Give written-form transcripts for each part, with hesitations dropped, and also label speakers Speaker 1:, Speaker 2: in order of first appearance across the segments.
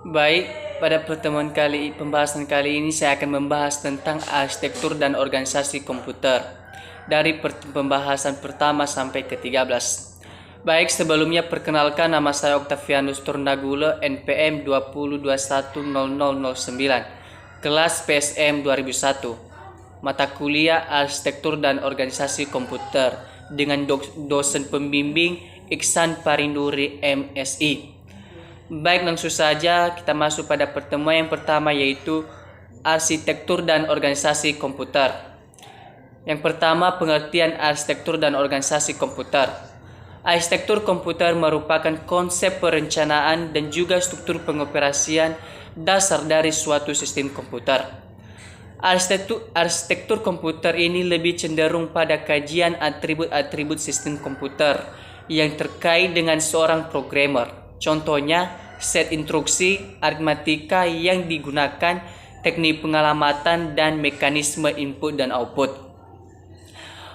Speaker 1: Baik, pada pembahasan kali ini saya akan membahas tentang arsitektur dan organisasi komputer dari pembahasan pertama sampai ke-13. Baik, sebelumnya perkenalkan, nama saya Octavianus Turnagule, NPM 20210009, kelas PSM 2001, mata kuliah Arsitektur dan Organisasi Komputer dengan dosen pembimbing Iksan Parinduri MSI. Baik, langsung saja kita masuk pada pertemuan yang pertama, yaitu arsitektur dan organisasi komputer. Yang pertama, pengertian arsitektur dan organisasi komputer. Arsitektur komputer merupakan konsep perencanaan dan juga struktur pengoperasian dasar dari suatu sistem komputer. Arsitektur komputer ini lebih cenderung pada kajian atribut-atribut sistem komputer yang terkait dengan seorang programmer. Contohnya, set instruksi, aritmatika yang digunakan, teknik pengalamatan, dan mekanisme input dan output.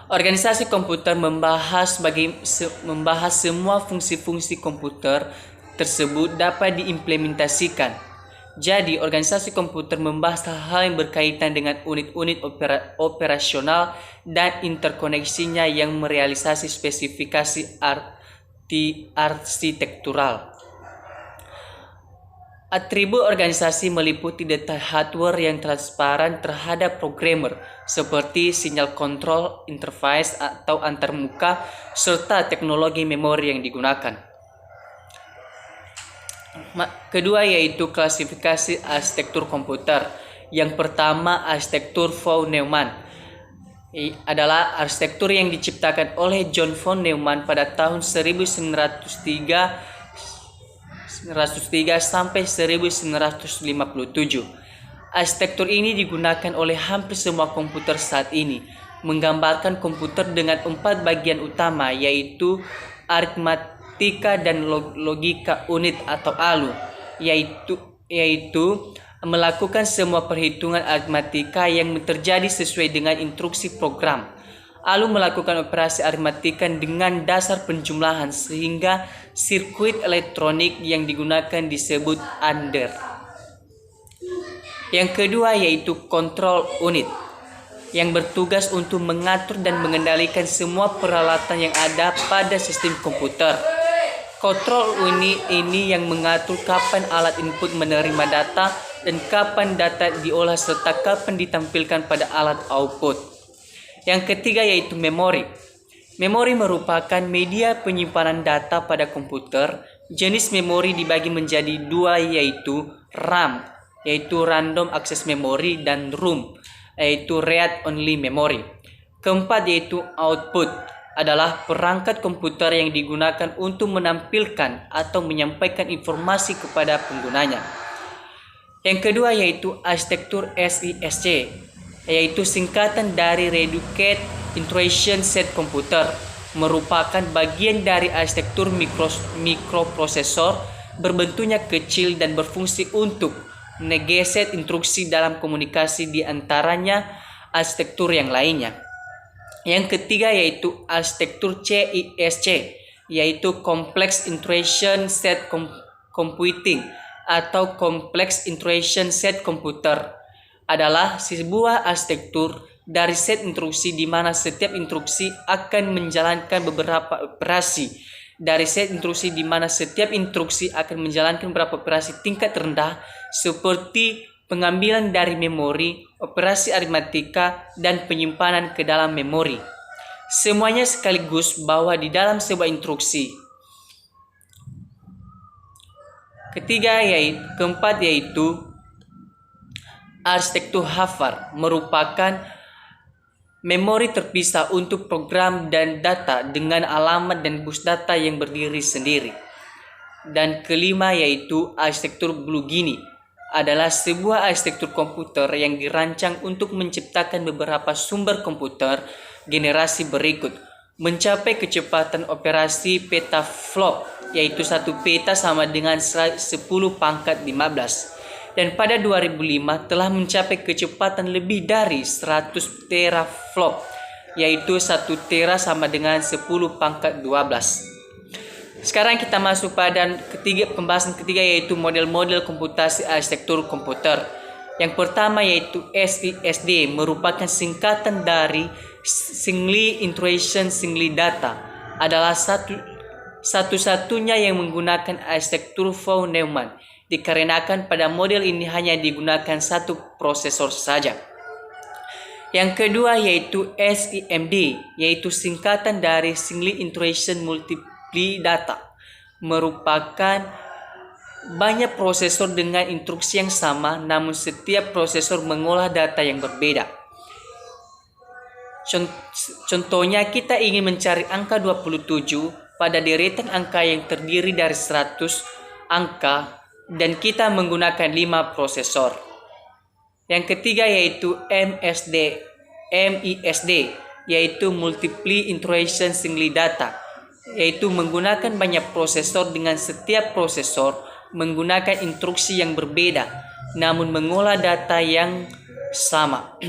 Speaker 1: Organisasi komputer membahas semua fungsi-fungsi komputer tersebut dapat diimplementasikan. Jadi, organisasi komputer membahas hal-hal yang berkaitan dengan unit-unit operasional dan interkoneksinya yang merealisasi spesifikasi arsitektural. Atribut organisasi meliputi detail hardware yang transparan terhadap programmer, seperti sinyal kontrol, interface atau antarmuka, serta teknologi memori yang digunakan. Kedua yaitu klasifikasi arsitektur komputer. Yang pertama, arsitektur von Neumann adalah arsitektur yang diciptakan oleh John von Neumann pada tahun 1903 sampai 1957. Arsitektur ini digunakan oleh hampir semua komputer saat ini, menggambarkan komputer dengan 4 bagian utama, yaitu aritmatika dan logika unit atau ALU, yaitu melakukan semua perhitungan aritmatika yang terjadi sesuai dengan instruksi program. ALU melakukan operasi aritmatika dengan dasar penjumlahan, sehingga sirkuit elektronik yang digunakan disebut Under. Yang kedua yaitu kontrol unit, yang bertugas untuk mengatur dan mengendalikan semua peralatan yang ada pada sistem komputer. Kontrol unit ini yang mengatur kapan alat input menerima data dan kapan data diolah serta kapan ditampilkan pada alat output. Yang ketiga yaitu memori. Memori merupakan media penyimpanan data pada komputer. Jenis memori dibagi menjadi 2, yaitu RAM, yaitu Random Access Memory, dan ROM, yaitu Read Only Memory. Keempat yaitu output, adalah perangkat komputer yang digunakan untuk menampilkan atau menyampaikan informasi kepada penggunanya. Yang kedua yaitu arsitektur RISC, yaitu singkatan dari Reduced Instruction Set Computer, merupakan bagian dari arsitektur mikroprosesor berbentuknya kecil dan berfungsi untuk mengeset instruksi dalam komunikasi di antaranya arsitektur yang lainnya. Yang ketiga yaitu arsitektur CISC, yaitu Complex Instruction Set Computing atau Complex Instruction Set Computer, adalah sebuah arsitektur dari set instruksi di mana setiap instruksi akan menjalankan beberapa operasi. Dari set instruksi di mana setiap instruksi akan menjalankan beberapa operasi tingkat rendah seperti pengambilan dari memori, operasi aritmatika, dan penyimpanan ke dalam memori. Semuanya sekaligus bahwa di dalam sebuah instruksi. Keempat yaitu arsitektur Harvard, merupakan memori terpisah untuk program dan data dengan alamat dan bus data yang berdiri sendiri. Dan kelima yaitu arsitektur Blue-Gini, adalah sebuah arsitektur komputer yang dirancang untuk menciptakan beberapa sumber komputer generasi berikut, mencapai kecepatan operasi petaflop, yaitu 1 peta sama dengan 10⁻15. Dan pada 2005 telah mencapai kecepatan lebih dari 100 teraflop, yaitu 1 tera sama dengan 10⁻12. Sekarang kita masuk pada pembahasan ketiga, yaitu model-model komputasi arsitektur komputer. Yang pertama yaitu SISD, merupakan singkatan dari Single Iteration Single Data. Adalah satu-satunya yang menggunakan arsitektur von Neumann, dikarenakan pada model ini hanya digunakan satu prosesor saja. Yang kedua yaitu SIMD, yaitu singkatan dari Single Iteration Multiple Data, merupakan banyak prosesor dengan instruksi yang sama, namun setiap prosesor mengolah data yang berbeda. Contohnya, kita ingin mencari angka 27 pada deretan angka yang terdiri dari 100 angka dan kita menggunakan 5 prosesor. Yang ketiga yaitu MISD, yaitu Multiple Iteration Single Data, yaitu menggunakan banyak prosesor dengan setiap prosesor menggunakan instruksi yang berbeda namun mengolah data yang sama.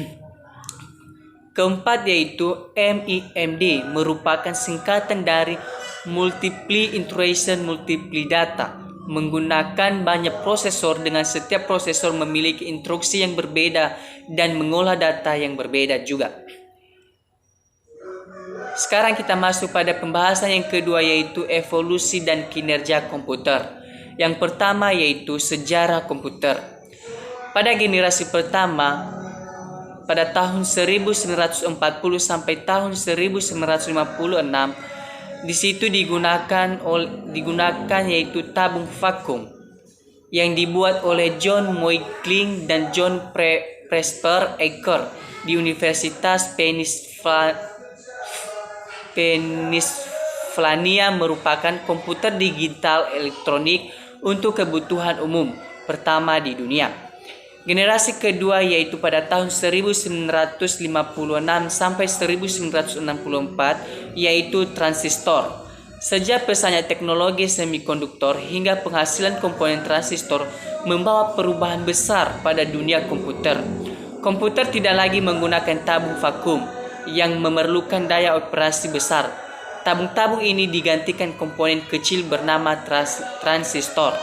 Speaker 1: Keempat yaitu MIMD, merupakan singkatan dari Multiple Iteration Multiple Data, menggunakan banyak prosesor dengan setiap prosesor memiliki instruksi yang berbeda dan mengolah data yang berbeda juga. Sekarang kita masuk pada pembahasan yang kedua, yaitu evolusi dan kinerja komputer. Yang pertama yaitu sejarah komputer. Pada generasi pertama, pada tahun 1940 sampai tahun 1956, di situ digunakan yaitu tabung vakum yang dibuat oleh John Moynihan dan John Presper Aker di Universitas Pennsylvania, merupakan komputer digital elektronik untuk kebutuhan umum pertama di dunia. Generasi kedua yaitu pada tahun 1956 sampai 1964 yaitu transistor. Sejak pesatnya teknologi semikonduktor hingga penghasilan komponen transistor membawa perubahan besar pada dunia komputer. Komputer tidak lagi menggunakan tabung vakum yang memerlukan daya operasi besar. Tabung-tabung ini digantikan komponen kecil bernama transistor.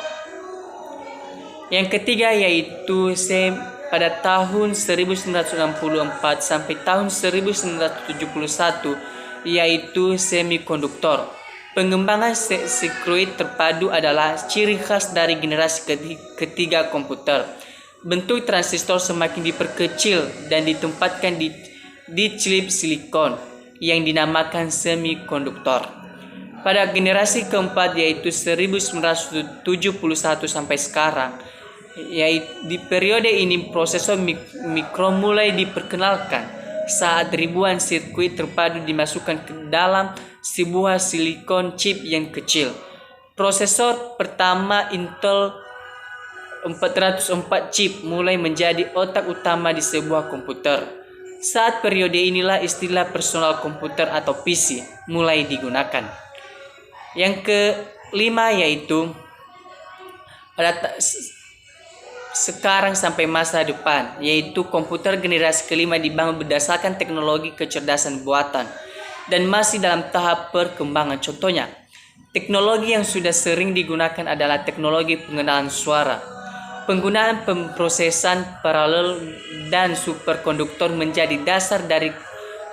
Speaker 1: Yang ketiga yaitu pada tahun 1964 sampai tahun 1971 yaitu semikonduktor. Pengembangan sirkuit terpadu adalah ciri khas dari generasi ketiga komputer. Bentuk transistor semakin diperkecil dan ditempatkan di chip silikon yang dinamakan semikonduktor. Pada generasi keempat yaitu 1971 sampai sekarang, yaitu di periode ini prosesor mikro mulai diperkenalkan saat ribuan sirkuit terpadu dimasukkan ke dalam sebuah silikon chip yang kecil. Prosesor pertama Intel 404 chip mulai menjadi otak utama di sebuah komputer. Saat periode inilah istilah personal komputer atau PC mulai digunakan. Yang kelima yaitu pada sekarang sampai masa depan, yaitu komputer generasi kelima dibangun berdasarkan teknologi kecerdasan buatan dan masih dalam tahap perkembangan. Contohnya, teknologi yang sudah sering digunakan adalah teknologi pengenalan suara. Penggunaan pemrosesan paralel dan superkonduktor menjadi dasar dari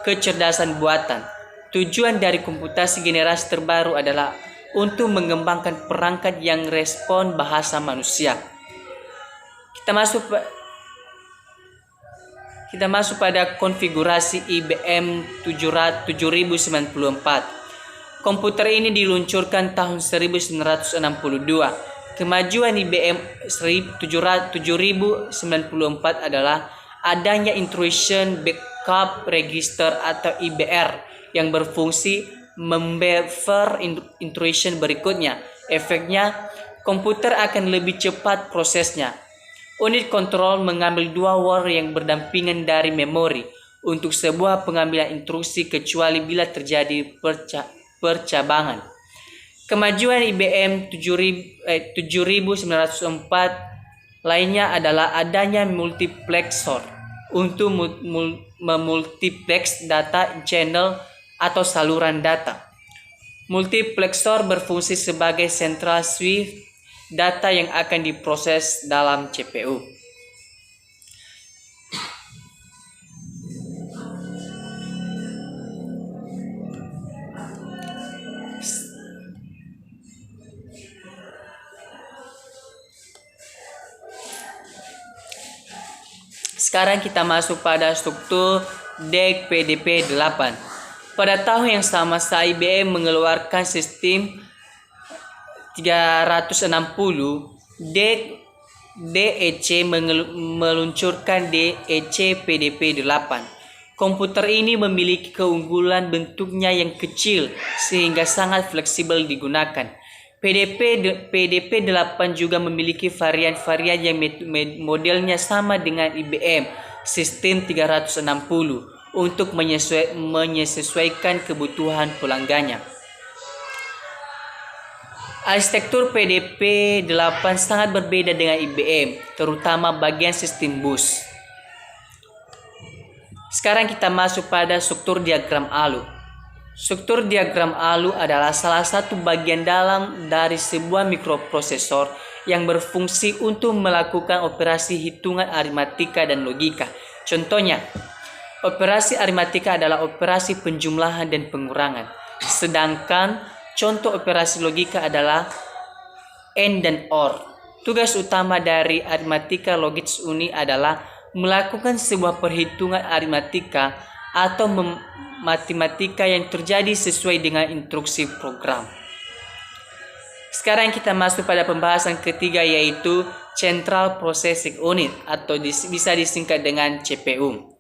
Speaker 1: kecerdasan buatan. Tujuan dari komputasi generasi terbaru adalah untuk mengembangkan perangkat yang respon bahasa manusia. Kita masuk pada konfigurasi IBM 7094. Komputer ini diluncurkan tahun 1962. Kemajuan IBM 7094 adalah adanya Intrusion Backup Register atau IBR yang berfungsi membuffer intrusion berikutnya. Efeknya, komputer akan lebih cepat prosesnya. Unit kontrol mengambil dua war yang berdampingan dari memori untuk sebuah pengambilan instruksi kecuali bila terjadi percabangan. Kemajuan IBM 7904 lainnya adalah adanya multiplexer untuk memultiplex data channel atau saluran data. Multiplexor berfungsi sebagai central switch data yang akan diproses dalam CPU. Sekarang kita masuk pada struktur DEC PDP-8. Pada tahun yang sama, IBM mengeluarkan sistem 360. DEC meluncurkan DEC PDP-8. Komputer ini memiliki keunggulan bentuknya yang kecil sehingga sangat fleksibel digunakan. PDP-8 juga memiliki varian-varian yang modelnya sama dengan IBM sistem 360 untuk menyesuaikan kebutuhan pelanggannya. Arsitektur PDP-8 sangat berbeda dengan IBM, terutama bagian sistem bus. Sekarang kita masuk pada struktur diagram ALU. Struktur diagram ALU adalah salah satu bagian dalam dari sebuah mikroprosesor yang berfungsi untuk melakukan operasi hitungan aritmatika dan logika. Contohnya, operasi aritmatika adalah operasi penjumlahan dan pengurangan. Sedangkan contoh operasi logika adalah AND dan OR. Tugas utama dari aritmatika logis ini adalah melakukan sebuah perhitungan aritmatika atau matematika yang terjadi sesuai dengan instruksi program. Sekarang kita masuk pada pembahasan ketiga, yaitu Central Processing Unit atau bisa disingkat dengan CPU.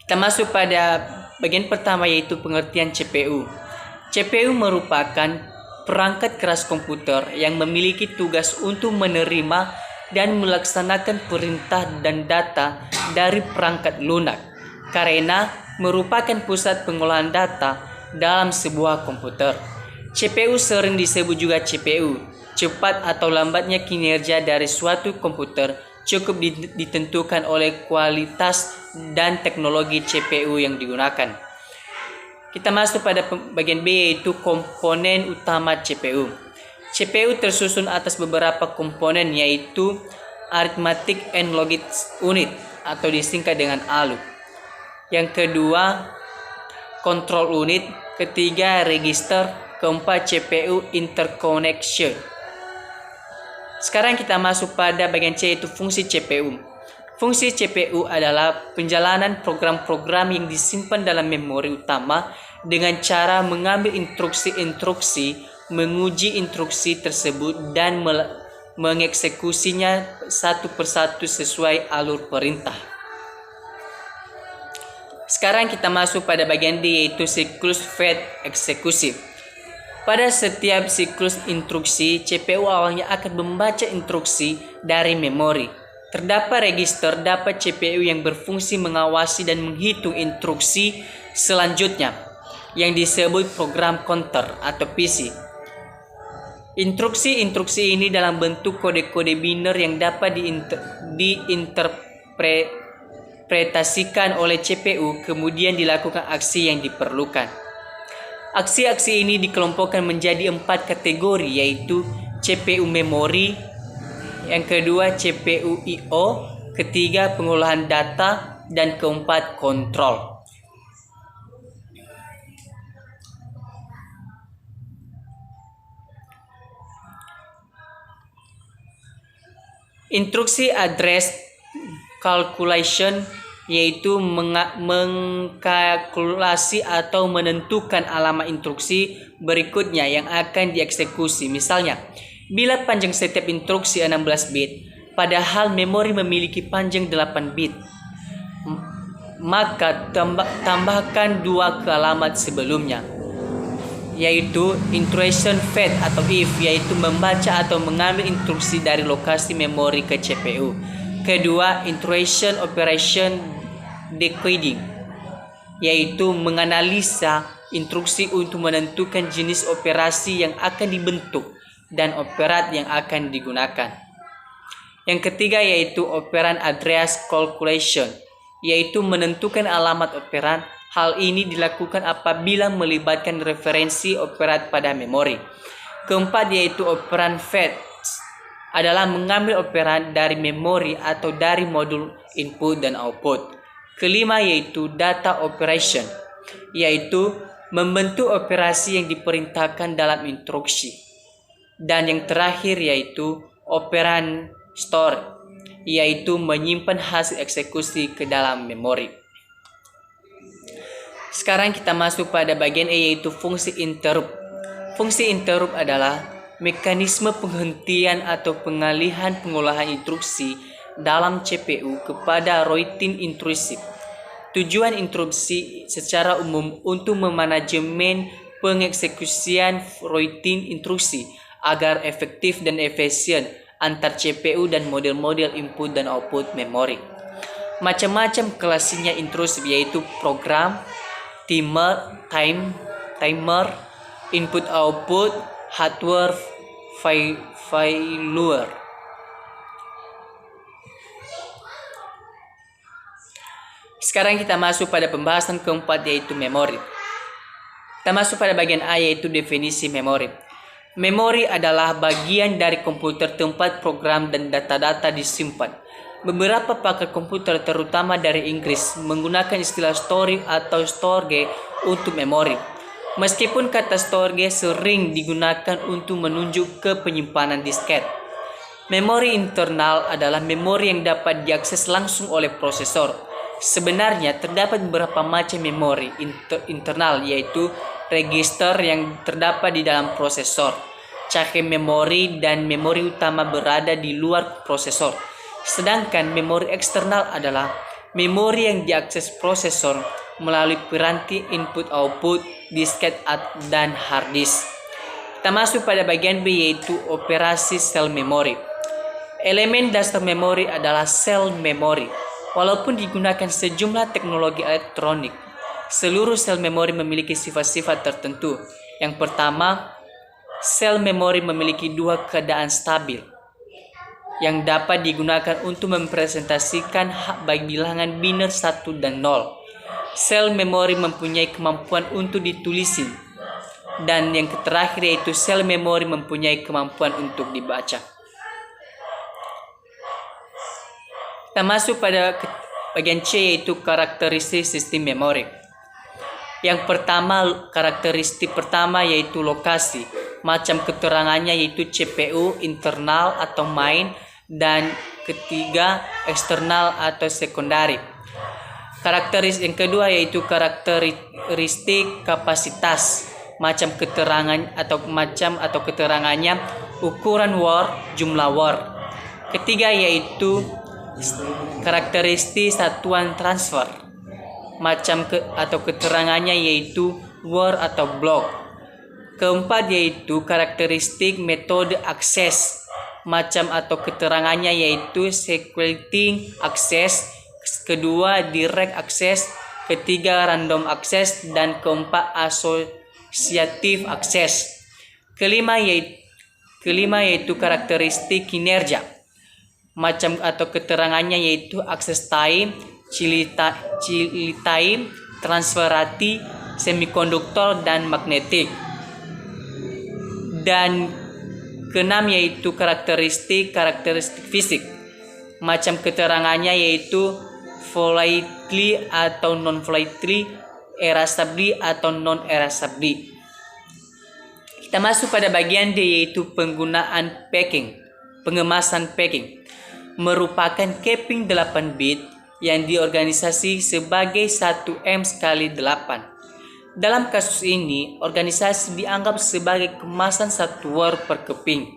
Speaker 1: Kita masuk pada bagian pertama, yaitu pengertian CPU. CPU merupakan perangkat keras komputer yang memiliki tugas untuk menerima dan melaksanakan perintah dan data dari perangkat lunak, karena merupakan pusat pengolahan data dalam sebuah komputer. CPU sering disebut juga CPU. Cepat atau lambatnya kinerja dari suatu komputer cukup ditentukan oleh kualitas dan teknologi CPU yang digunakan. Kita masuk pada bagian B, yaitu komponen utama CPU. CPU tersusun atas beberapa komponen, yaitu Arithmetic and Logic Unit atau disingkat dengan ALU. Yang kedua, Control Unit. Ketiga, Register. Keempat, CPU Interconnection. Sekarang kita masuk pada bagian C, yaitu fungsi CPU. Fungsi CPU adalah penjalanan program-program yang disimpan dalam memori utama dengan cara mengambil instruksi-instruksi, menguji instruksi tersebut, dan mengeksekusinya satu persatu sesuai alur perintah. Sekarang kita masuk pada bagian D, yaitu siklus fetch eksekusi. Pada setiap siklus instruksi, CPU awalnya akan membaca instruksi dari memori. Terdapat register dapat CPU yang berfungsi mengawasi dan menghitung instruksi selanjutnya, yang disebut program counter atau PC. Instruksi-instruksi ini dalam bentuk kode-kode biner yang dapat diinterpretasikan oleh CPU, kemudian dilakukan aksi yang diperlukan. Aksi-aksi ini dikelompokkan menjadi 4 kategori, yaitu CPU memori, yang kedua CPU I/O, ketiga pengolahan data, dan keempat kontrol. Instruksi address calculation, yaitu mengkalkulasi atau menentukan alamat instruksi berikutnya yang akan dieksekusi. Misalnya, bila panjang setiap instruksi 16 bit, padahal memori memiliki panjang 8 bit, maka tambahkan 2 ke alamat sebelumnya, yaitu iteration fetch atau if, yaitu membaca atau mengambil instruksi dari lokasi memori ke CPU. Kedua, iteration operation decoding, yaitu menganalisa instruksi untuk menentukan jenis operasi yang akan dibentuk dan operat yang akan digunakan. Yang ketiga yaitu operand address calculation, yaitu menentukan alamat operan Hal ini dilakukan apabila melibatkan referensi operan pada memori. Keempat yaitu operan fetch adalah mengambil operan dari memori atau dari modul input dan output. Kelima yaitu data operation, yaitu membentuk operasi yang diperintahkan dalam instruksi. Dan yang terakhir yaitu operan store, yaitu menyimpan hasil eksekusi ke dalam memori. Sekarang kita masuk pada bagian E yaitu fungsi interrupt. Fungsi interrupt adalah mekanisme penghentian atau pengalihan pengolahan instruksi dalam CPU kepada routine intrusif. Tujuan interupsi secara umum untuk memanajemen pengeksekusian routine instruksi agar efektif dan efisien antar CPU dan model-model input dan output memori. Macam-macam kelasnya intrusif yaitu program, timer, input-output, hardware, failure. Sekarang kita masuk pada pembahasan keempat yaitu memori. Kita masuk pada bagian A yaitu definisi memori. Memori adalah bagian dari komputer tempat program dan data-data disimpan. Beberapa pakar komputer terutama dari Inggris menggunakan istilah storage atau storage untuk memori. Meskipun kata storage sering digunakan untuk menunjuk ke penyimpanan disket. Memori internal adalah memori yang dapat diakses langsung oleh prosesor. Sebenarnya terdapat beberapa macam memori internal yaitu register yang terdapat di dalam prosesor, cache memori dan memori utama berada di luar prosesor. Sedangkan memori eksternal adalah memori yang diakses prosesor melalui piranti input-output, disket dan hard disk. Kita masuk pada bagian B yaitu operasi sel memori. Elemen dasar memori adalah sel memori. Walaupun digunakan sejumlah teknologi elektronik, seluruh sel memori memiliki sifat-sifat tertentu. Yang pertama, sel memori memiliki dua keadaan stabil yang dapat digunakan untuk mempresentasikan baik bilangan biner 1 dan 0. Sel memori mempunyai kemampuan untuk ditulisin. Dan yang terakhir yaitu sel memori mempunyai kemampuan untuk dibaca. Kita masuk pada bagian C yaitu karakteristik sistem memori. Yang pertama, karakteristik pertama yaitu lokasi. Macam keterangannya yaitu CPU internal atau main, dan ketiga eksternal atau sekundari. Karakteristik yang kedua yaitu karakteristik kapasitas. Macam keterangan atau keterangannya ukuran word, jumlah word. Ketiga yaitu karakteristik satuan transfer. Macam keterangannya yaitu word atau block. Keempat yaitu karakteristik metode akses. Macam atau keterangannya yaitu sequencing access. Kedua direct access. Ketiga random access. Dan keempat associative access. Kelima yaitu karakteristik kinerja. Macam atau keterangannya yaitu access time, chili time, transfer rate, semikonduktor, dan magnetik. Dan keenam yaitu karakteristik fisik. Macam keterangannya yaitu volatile atau non-volatile, erasable atau non-erasable. Kita masuk pada bagian D yaitu penggunaan pengemasan packing. Merupakan capping 8 bit yang diorganisasi sebagai 1M×8. Dalam kasus ini, organisasi dianggap sebagai kemasan satu word per keping.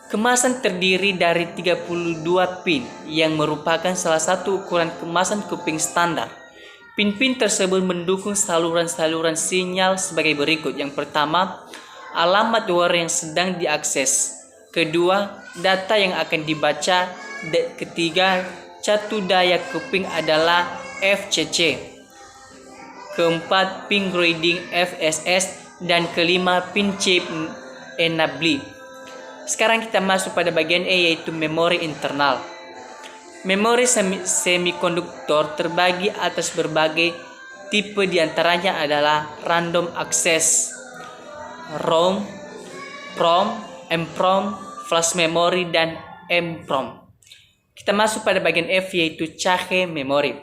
Speaker 1: Kemasan terdiri dari 32 pin yang merupakan salah satu ukuran kemasan keping standar. Pin-pin tersebut mendukung saluran-saluran sinyal sebagai berikut. Yang pertama, alamat word yang sedang diakses. Kedua, data yang akan dibaca. Ketiga, catu daya keping adalah FCC. Keempat, pin grading FSS. Dan kelima, pin chip enable. Sekarang kita masuk pada bagian E yaitu memori internal. Memori semikonduktor terbagi atas berbagai tipe diantaranya adalah Random Access, ROM, PROM, EEPROM, Flash Memory, dan EEPROM. Kita masuk pada bagian F, yaitu Cache Memory,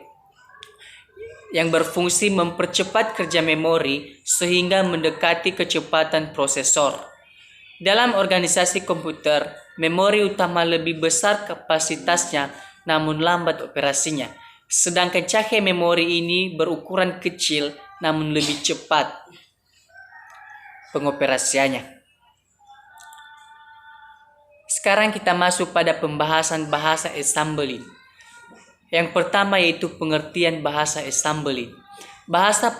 Speaker 1: yang berfungsi mempercepat kerja memori sehingga mendekati kecepatan prosesor. Dalam organisasi komputer, memori utama lebih besar kapasitasnya namun lambat operasinya. Sedangkan cache memori ini berukuran kecil namun lebih cepat pengoperasiannya. Sekarang kita masuk pada pembahasan bahasa assembly. Yang pertama yaitu pengertian bahasa assembly. Bahasa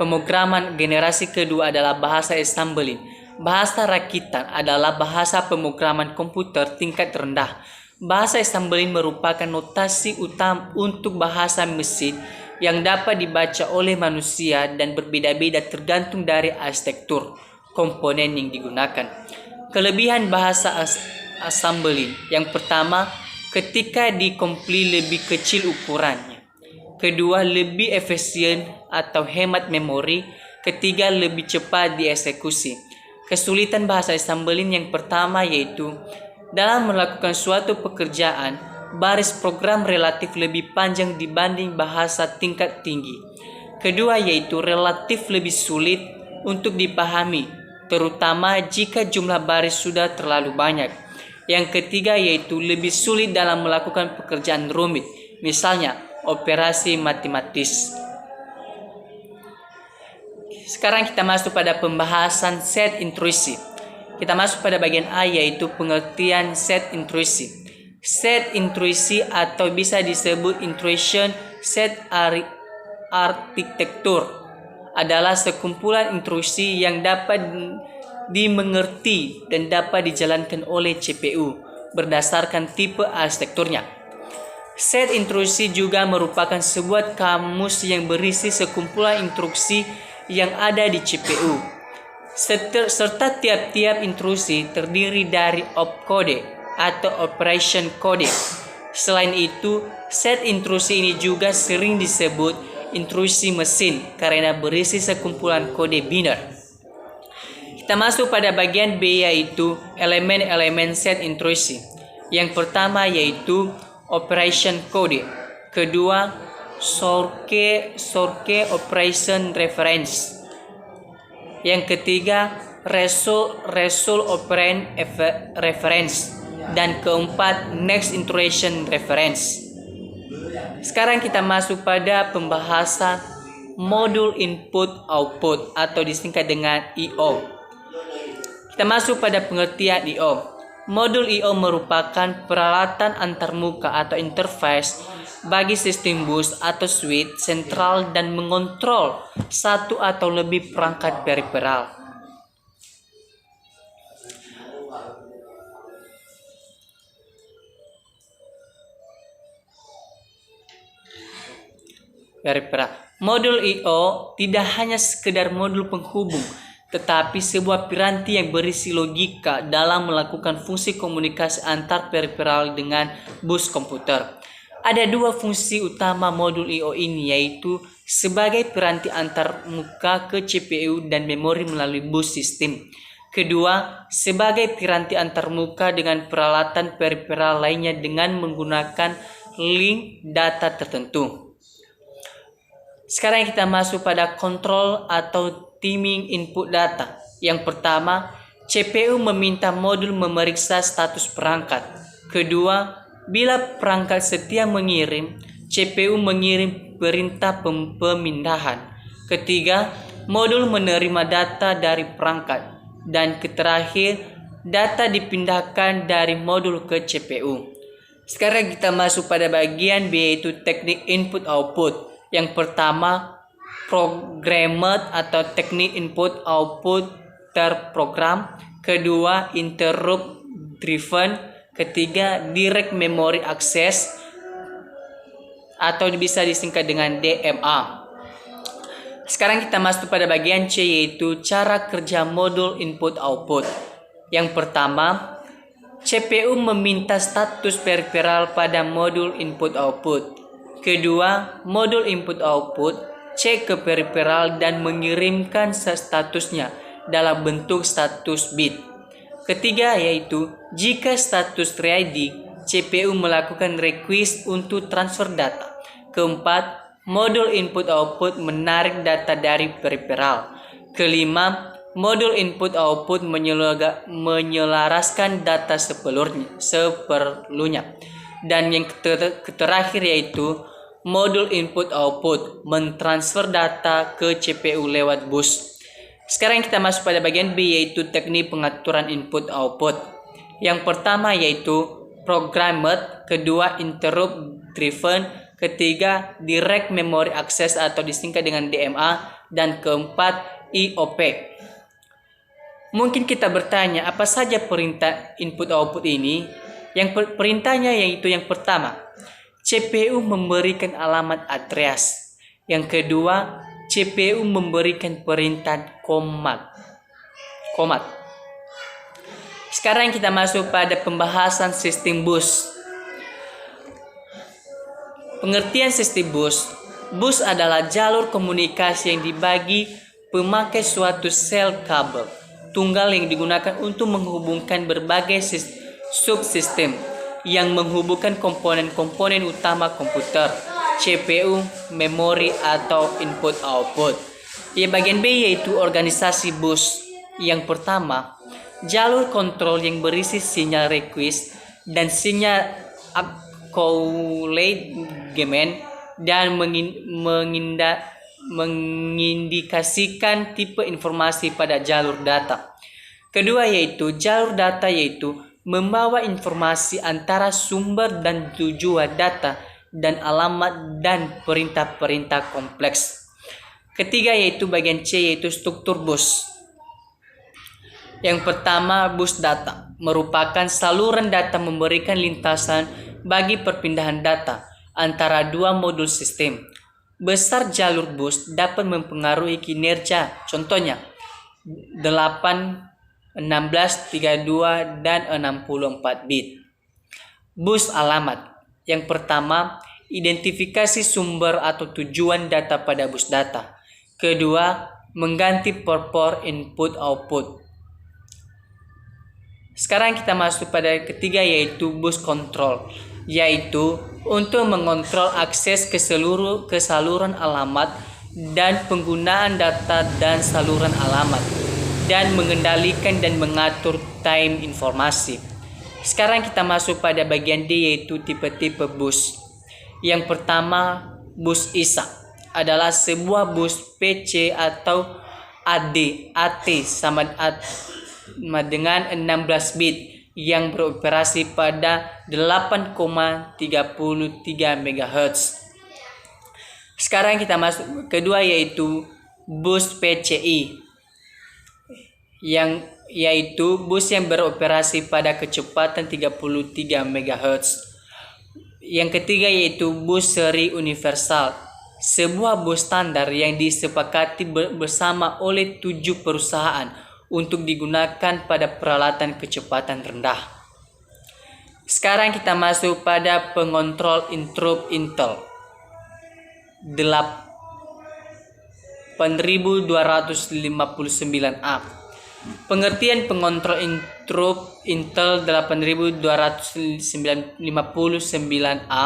Speaker 1: pemrograman generasi kedua adalah bahasa assembly. Bahasa rakitan adalah bahasa pemrograman komputer tingkat rendah. Bahasa assembly merupakan notasi utama untuk bahasa mesin yang dapat dibaca oleh manusia dan berbeda-beda tergantung dari arsitektur komponen yang digunakan. Kelebihan bahasa assembly: yang pertama, ketika dikompil lebih kecil ukurannya. Kedua, lebih efisien atau hemat memori. Ketiga, lebih cepat dieksekusi. Kesulitan bahasa assembly yang pertama yaitu dalam melakukan suatu pekerjaan, baris program relatif lebih panjang dibanding bahasa tingkat tinggi. Kedua yaitu relatif lebih sulit untuk dipahami, terutama jika jumlah baris sudah terlalu banyak. Yang ketiga yaitu lebih sulit dalam melakukan pekerjaan rumit, misalnya operasi matematis. Sekarang kita masuk pada pembahasan set intrusi. Kita masuk pada bagian A, yaitu pengertian set intrusi. Set intrusi atau bisa disebut intrusion set arsitektur adalah sekumpulan intrusi yang dapat dimengerti dan dapat dijalankan oleh CPU berdasarkan tipe arsitekturnya. Set intrusi juga merupakan sebuah kamus yang berisi sekumpulan instruksi yang ada di CPU. Serta tiap-tiap intrusi terdiri dari opcode atau operation code. Selain itu, set intrusi ini juga sering disebut intrusi mesin karena berisi sekumpulan kode biner. Kita masuk pada bagian B, yaitu elemen-elemen set intrusi. Yang pertama yaitu operation code. Kedua, source operation reference. Yang ketiga, result operand reference. Dan keempat, next iteration reference. Sekarang kita masuk pada pembahasan modul input output atau disingkat dengan I/O. Kita masuk pada pengertian I/O. Modul I/O merupakan peralatan antarmuka atau interface bagi sistem bus atau switch sentral dan mengontrol satu atau lebih perangkat periferal. Modul I/O tidak hanya sekedar modul penghubung, tetapi sebuah piranti yang berisi logika dalam melakukan fungsi komunikasi antar periferal dengan bus komputer. Ada dua fungsi utama modul I/O ini, yaitu sebagai piranti antar muka ke CPU dan memori melalui bus sistem. Kedua, sebagai piranti antar muka dengan peralatan periferal lainnya dengan menggunakan link data tertentu. Sekarang kita masuk pada kontrol atau timing input data. Yang pertama, CPU meminta modul memeriksa status perangkat. Kedua, bila perangkat setia mengirim, CPU mengirim perintah pemindahan. Ketiga, modul menerima data dari perangkat. Dan terakhir, data dipindahkan dari modul ke CPU. Sekarang kita masuk pada bagian B, yaitu teknik input output. Yang pertama, programmed atau teknik input output terprogram. Kedua, interrupt driven. Ketiga, direct memory access atau bisa disingkat dengan DMA. Sekarang kita masuk pada bagian C, yaitu cara kerja modul input output. Yang pertama, CPU meminta status periferal pada modul input output. Kedua, modul input-output cek ke peripheral dan mengirimkan statusnya dalam bentuk status bit. Ketiga yaitu jika status ready, CPU melakukan request untuk transfer data. Keempat, modul input-output menarik data dari peripheral. Kelima, modul input-output menyelaraskan data seperlunya. Dan yang terakhir yaitu modul input-output mentransfer data ke CPU lewat bus. Sekarang kita masuk pada bagian B yaitu teknik pengaturan input-output. Yang pertama yaitu programmed, kedua interrupt driven, ketiga direct memory access atau disingkat dengan DMA, dan keempat IOP. Mungkin kita bertanya apa saja perintah input-output ini? Yang perintahnya yaitu yang pertama, CPU memberikan alamat address. Yang kedua, CPU memberikan perintah command. Sekarang kita masuk pada pembahasan sistem bus. Pengertian sistem bus. Bus adalah jalur komunikasi yang dibagi pemakai suatu sel kabel tunggal yang digunakan untuk menghubungkan berbagai subsistem yang menghubungkan komponen-komponen utama komputer, CPU, memori, atau input-output. Bagian B yaitu organisasi bus. Yang pertama, jalur kontrol yang berisi sinyal request dan sinyal acknowledgement dan mengindikasikan tipe informasi pada jalur data. Kedua yaitu jalur data yaitu membawa informasi antara sumber dan tujuan data dan alamat dan perintah-perintah kompleks. Ketiga yaitu bagian C yaitu struktur bus. Yang pertama, bus data merupakan saluran data memberikan lintasan bagi perpindahan data antara dua modul sistem. Besar jalur bus dapat mempengaruhi kinerja, contohnya 8, 16, 32, dan 64 bit. Bus alamat. Yang pertama, identifikasi sumber atau tujuan data pada bus data. Kedua, mengganti port input-output. Sekarang kita masuk pada ketiga yaitu bus control, yaitu untuk mengontrol akses ke saluran alamat dan penggunaan data dan saluran alamat, dan mengendalikan dan mengatur time informasi. Sekarang kita masuk pada bagian D yaitu tipe-tipe bus. Yang pertama, bus ISA adalah sebuah bus PC atau AT sama dengan 16 bit yang beroperasi pada 8,33 MHz. Sekarang kita masuk kedua yaitu bus PCI, yang yaitu bus yang beroperasi pada kecepatan 33 MHz. Yang ketiga yaitu bus seri universal, sebuah bus standar yang disepakati bersama oleh 7 perusahaan untuk digunakan pada peralatan kecepatan rendah. Sekarang kita masuk pada pengontrol interrupt Intel 8259A. Pengertian pengontrol interrupt Intel 8259A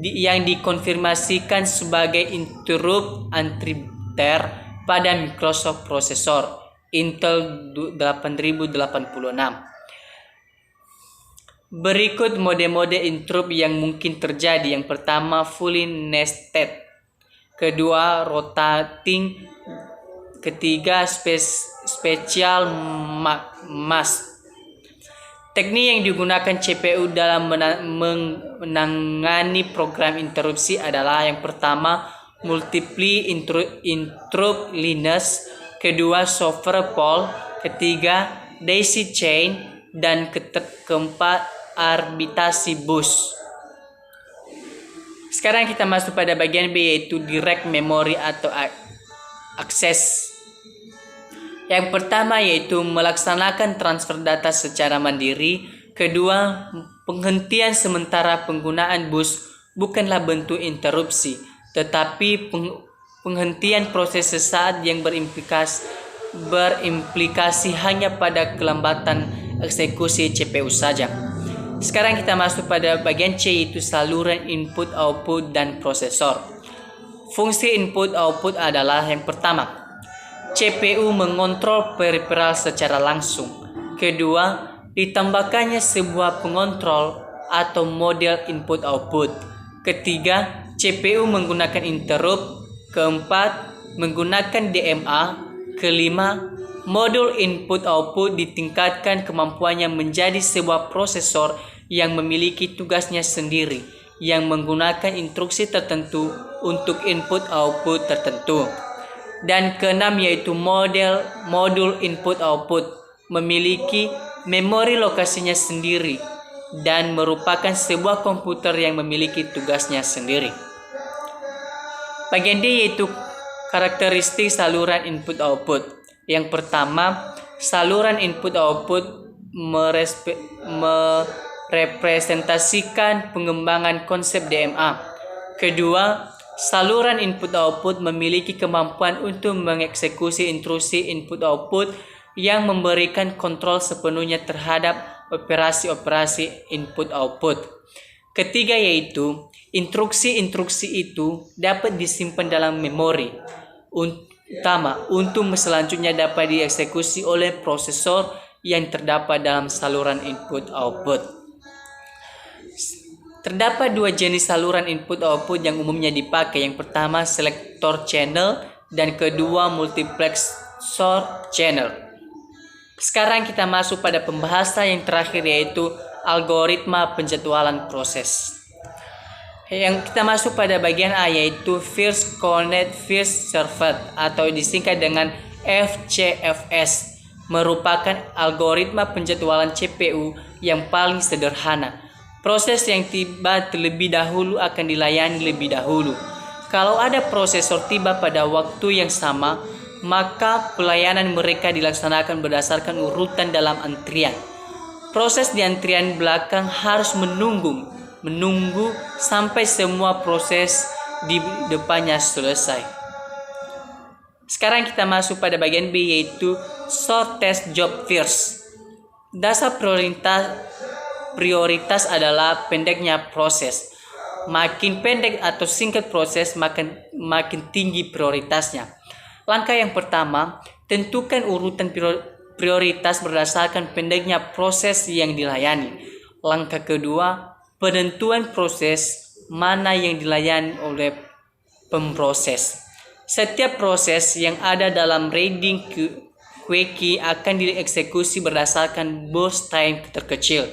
Speaker 1: yang dikonfirmasikan sebagai interrupt interpreter pada Microsoft prosesor Intel 8086. Berikut mode-mode interrupt yang mungkin terjadi. Yang pertama, fully nested. Kedua, rotating. Ketiga, special mask. Teknik yang digunakan CPU dalam menangani program interupsi adalah yang pertama, multiple interrupt lineage, kedua software pool, ketiga daisy chain, dan keempat arbitrasi bus. Sekarang kita masuk pada bagian B yaitu direct memory atau akses. Yang pertama yaitu melaksanakan transfer data secara mandiri, kedua Penghentian sementara penggunaan bus bukanlah bentuk interupsi, tetapi penghentian proses sesaat yang berimplikasi hanya pada kelambatan eksekusi CPU saja. Sekarang kita masuk pada bagian C, yaitu saluran input, output, dan prosesor. Fungsi input output adalah yang pertama, CPU mengontrol periferal secara langsung. Kedua, ditambahkannya sebuah pengontrol atau model input output. Ketiga, CPU menggunakan interrupt. Keempat, menggunakan DMA. Kelima, modul input output ditingkatkan kemampuannya menjadi sebuah prosesor yang memiliki tugasnya sendiri, yang menggunakan instruksi tertentu untuk input output tertentu. Dan keenam, yaitu modul input output memiliki memori lokasinya sendiri dan merupakan sebuah komputer yang memiliki tugasnya sendiri. Bagian D, yaitu karakteristik saluran input output. Yang pertama, saluran input output merepresentasikan pengembangan konsep DMA. Kedua, saluran input output memiliki kemampuan untuk mengeksekusi instruksi input output yang memberikan kontrol sepenuhnya terhadap operasi-operasi input output. Ketiga, yaitu instruksi-instruksi itu dapat disimpan dalam memori utama untuk selanjutnya dapat dieksekusi oleh prosesor yang terdapat dalam saluran input output. Terdapat dua jenis saluran input output yang umumnya dipakai. Yang pertama, selector channel, dan kedua, multiplexer channel. Sekarang kita masuk pada pembahasan yang terakhir, yaitu algoritma penjadwalan proses. Yang kita masuk pada bagian A, yaitu First Connect First Served atau disingkat dengan FCFS, merupakan algoritma penjadwalan CPU yang paling sederhana. Proses yang tiba terlebih dahulu akan dilayani lebih dahulu. Kalau ada prosesor tiba pada waktu yang sama, maka pelayanan mereka dilaksanakan berdasarkan urutan dalam antrian. Proses di antrian belakang harus menunggu sampai semua proses di depannya selesai. Sekarang kita masuk pada bagian B, yaitu shortest job first. Dasar prioritas adalah pendeknya proses. Makin pendek atau singkat proses, makin tinggi prioritasnya. Langkah yang pertama, tentukan urutan prioritas berdasarkan pendeknya proses yang dilayani. Langkah kedua, penentuan proses mana yang dilayani oleh pemproses. Setiap proses yang ada dalam reading queue akan dieksekusi berdasarkan burst time terkecil.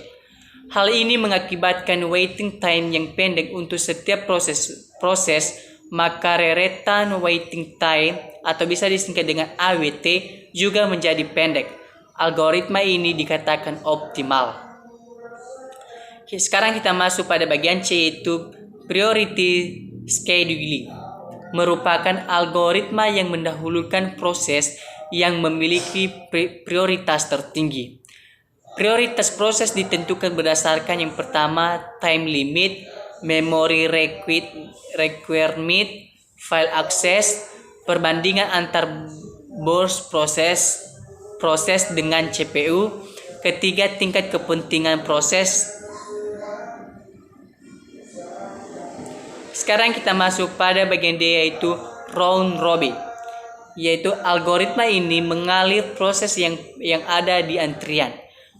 Speaker 1: Hal ini mengakibatkan waiting time yang pendek untuk setiap proses, maka reretan waiting time atau bisa disingkat dengan AWT juga menjadi pendek. Algoritma ini dikatakan optimal. Oke, sekarang kita masuk pada bagian C, yaitu priority scheduling. Merupakan algoritma yang mendahulukan proses yang memiliki prioritas tertinggi. Prioritas proses ditentukan berdasarkan yang pertama, time limit, memory requirement, file access, perbandingan antar burst proses dengan CPU. Ketiga, tingkat kepentingan proses. Sekarang kita masuk pada bagian D, yaitu round robin. Yaitu algoritma ini mengalir proses yang ada di antrian.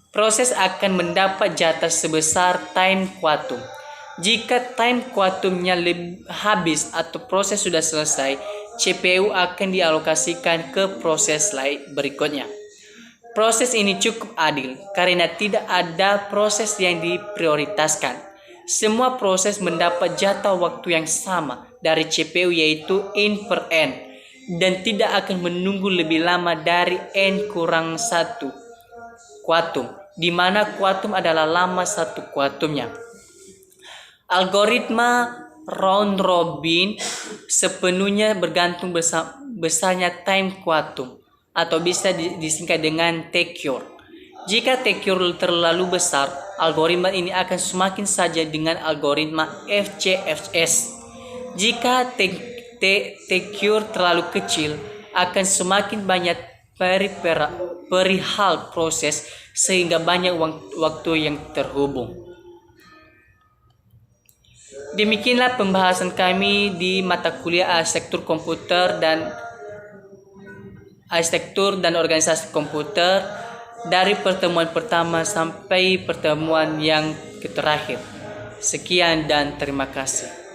Speaker 1: Proses akan mendapat jatah sebesar time quantum. Jika time quantumnya habis atau proses sudah selesai, CPU akan dialokasikan ke proses lain berikutnya. Proses ini cukup adil karena tidak ada proses yang diprioritaskan. Semua proses mendapat jatah waktu yang sama dari CPU, yaitu N per N, dan tidak akan menunggu lebih lama dari N kurang 1 kuantum, di mana kuantum adalah lama satu kuantumnya. Algoritma round robin sepenuhnya bergantung besarnya time quantum atau bisa disingkat dengan TQ. Jika T-Cure terlalu besar, algoritma ini akan semakin saja dengan algoritma FCFS. Jika T-Cure terlalu kecil, akan semakin banyak perihal proses sehingga banyak waktu yang terhubung. Demikianlah pembahasan kami di mata kuliah Arsitektur dan Organisasi Komputer dari pertemuan pertama sampai pertemuan yang terakhir. Sekian dan terima kasih.